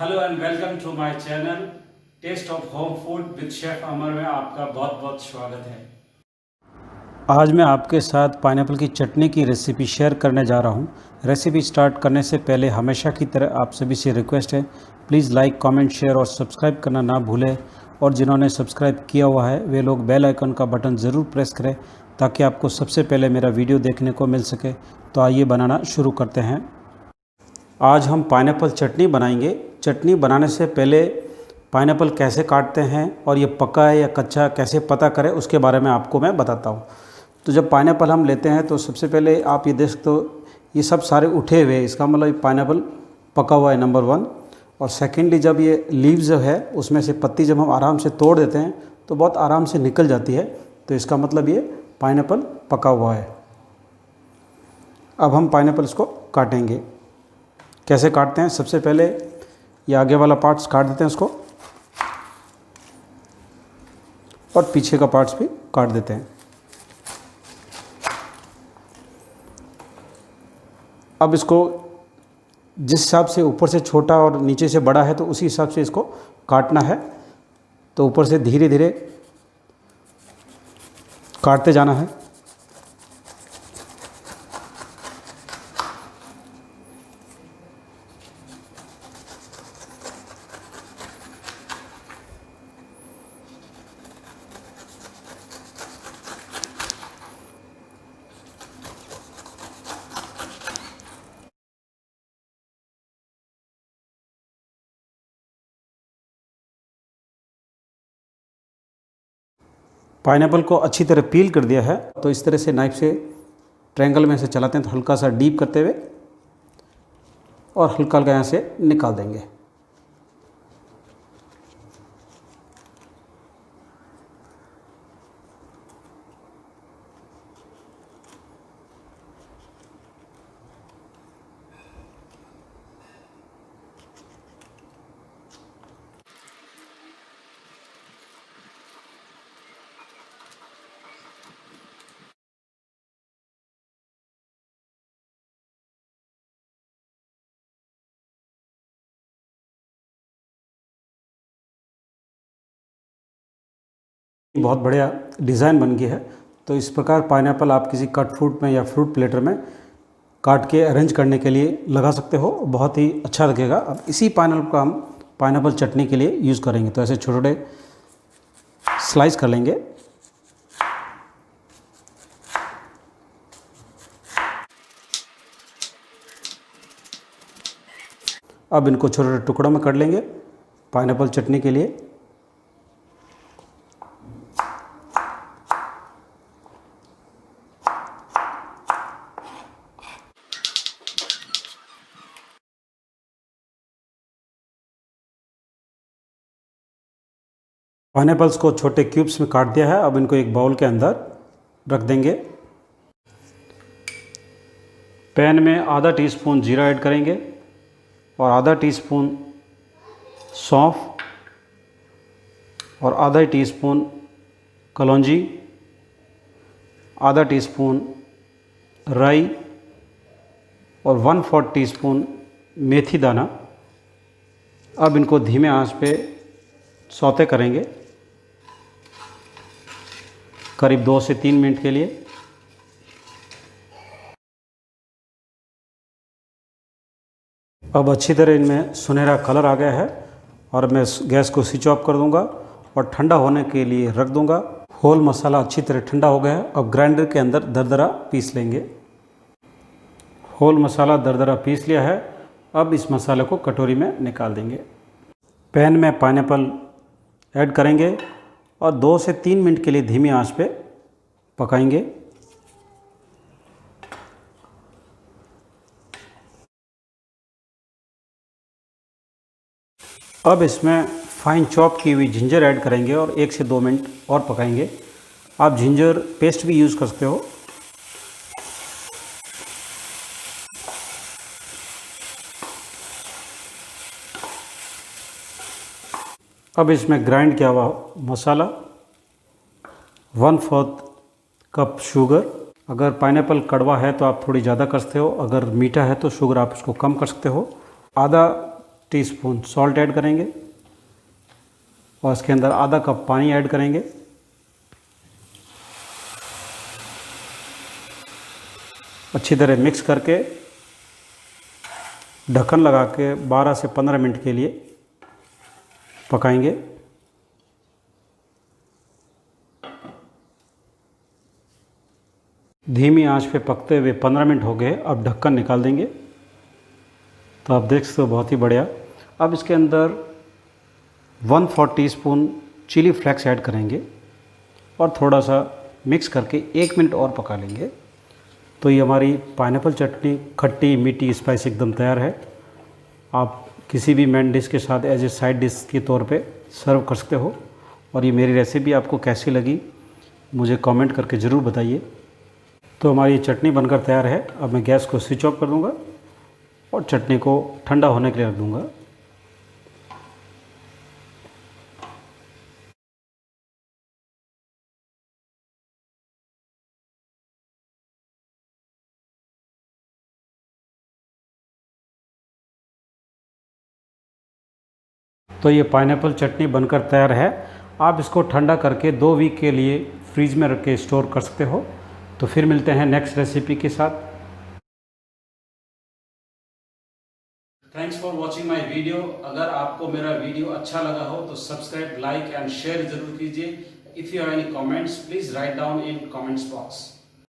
Hello and welcome to my channel taste of home food with chef Amar में आपका बहुत बहुत स्वागत है। आज मैं आपके साथ पाइनएप्पल की चटनी की रेसिपी शेयर करने जा रहा हूं। रेसिपी स्टार्ट करने से पहले हमेशा की तरह आप सभी से रिक्वेस्ट है, प्लीज़ लाइक कमेंट शेयर और सब्सक्राइब करना ना भूलें। और जिन्होंने सब्सक्राइब किया हुआ है वे लोग बेल आइकन का बटन ज़रूर प्रेस करें ताकि आपको सबसे पहले मेरा वीडियो देखने को मिल सके। तो आइए बनाना शुरू करते हैं। आज हम पाइनएप्पल चटनी बनाएंगे। चटनी बनाने से पहले पाइनएप्पल कैसे काटते हैं और ये पका है या कच्चा कैसे पता करें उसके बारे में आपको मैं बताता हूँ। तो जब पाइनएप्पल हम लेते हैं तो सबसे पहले आप ये देख सकते हो, ये सब सारे उठे हुए, इसका मतलब पाइनएप्पल पका हुआ है, नंबर 1। और सेकेंडली जब ये लीव्स जो है उसमें से पत्ती जब हम आराम से तोड़ देते हैं तो बहुत आराम से निकल जाती है, तो इसका मतलब ये पाइनएप्पल पका हुआ है। अब हम पाइनएप्पल इसको काटेंगे। कैसे काटते हैं, सबसे पहले ये आगे वाला पार्ट्स काट देते हैं उसको, और पीछे का पार्ट्स भी काट देते हैं। अब इसको जिस हिसाब से ऊपर से छोटा और नीचे से बड़ा है तो उसी हिसाब से इसको काटना है। तो ऊपर से धीरे धीरे काटते जाना है। पाइनएप्पल को अच्छी तरह पील कर दिया है, तो इस तरह से नाइफ से ट्रायंगल में से चलाते हैं तो हल्का सा डीप करते हुए और हल्का हल्का यहाँ से निकाल देंगे। बहुत बढ़िया डिज़ाइन बन गई है। तो इस प्रकार पाइनएप्पल आप किसी कट फ्रूट में या फ्रूट प्लेटर में काट के अरेंज करने के लिए लगा सकते हो, बहुत ही अच्छा लगेगा। अब इसी पाइनएप्पल को हम पाइनएप्पल चटनी के लिए यूज़ करेंगे। तो ऐसे छोटे छोटे स्लाइस कर लेंगे। अब इनको छोटे छोटे टुकड़ों में कर लेंगे पाइनएप्पल चटनी के लिए। पाइनएप्पल्स को छोटे क्यूब्स में काट दिया है। अब इनको एक बाउल के अंदर रख देंगे। पैन में आधा टीस्पून जीरा ऐड करेंगे और आधा टीस्पून सौंफ और आधा टीस्पून कलौंजी, आधा टीस्पून राई और 1/4 टीस्पून मेथी दाना। अब इनको धीमे आंच पे सौते करेंगे करीब 2 से 3 मिनट के लिए। अब अच्छी तरह इनमें सुनहरा कलर आ गया है और मैं गैस को स्विच ऑफ कर दूंगा और ठंडा होने के लिए रख दूंगा। होल मसाला अच्छी तरह ठंडा हो गया है। अब ग्राइंडर के अंदर दरदरा पीस लेंगे। होल मसाला दरदरा पीस लिया है। अब इस मसाले को कटोरी में निकाल देंगे। पैन में पाइनएप्पल ऐड करेंगे और 2 से 3 मिनट के लिए धीमी आंच पे पकाएंगे। अब इसमें फाइन चॉप की हुई जिंजर ऐड करेंगे और 1 से 2 मिनट और पकाएंगे। आप जिंजर पेस्ट भी यूज़ कर सकते हो। अब इसमें ग्राइंड किया हुआ मसाला, 1/4 कप शुगर। अगर पाइनएप्पल कड़वा है तो आप थोड़ी ज़्यादा कर सकते हो, अगर मीठा है तो शुगर आप इसको कम कर सकते हो। आधा टीस्पून सॉल्ट ऐड करेंगे और इसके अंदर आधा कप पानी ऐड करेंगे। अच्छी तरह मिक्स करके ढक्कन लगा के 12 से 15 मिनट के लिए पकाएंगे। धीमी आंच पे पकते हुए 15 मिनट हो गए। अब ढक्कन निकाल देंगे। तो आप देख सकते हो बहुत ही बढ़िया। अब इसके अंदर 1/4 टीस्पून चिली फ्लेक्स ऐड करेंगे और थोड़ा सा मिक्स करके 1 मिनट और पका लेंगे। तो ये हमारी पाइनएप्पल चटनी खट्टी मीठी स्पाइसी एकदम तैयार है। आप किसी भी मेन डिश के साथ एज ए साइड डिश के तौर पे सर्व कर सकते हो। और ये मेरी रेसिपी आपको कैसी लगी मुझे कमेंट करके ज़रूर बताइए। तो हमारी चटनी बनकर तैयार है। अब मैं गैस को स्विच ऑफ कर दूंगा और चटनी को ठंडा होने के लिए रख दूंगा। तो ये पाइनएप्पल चटनी बनकर तैयार है। आप इसको ठंडा करके 2 वीक के लिए फ्रीज में रख के स्टोर कर सकते हो। तो फिर मिलते हैं नेक्स्ट रेसिपी के साथ। Thanks for watching my video. अगर आपको मेरा वीडियो अच्छा लगा हो तो सब्सक्राइब, लाइक एंड शेयर जरूर कीजिए। If you have any comments please write down in comments box.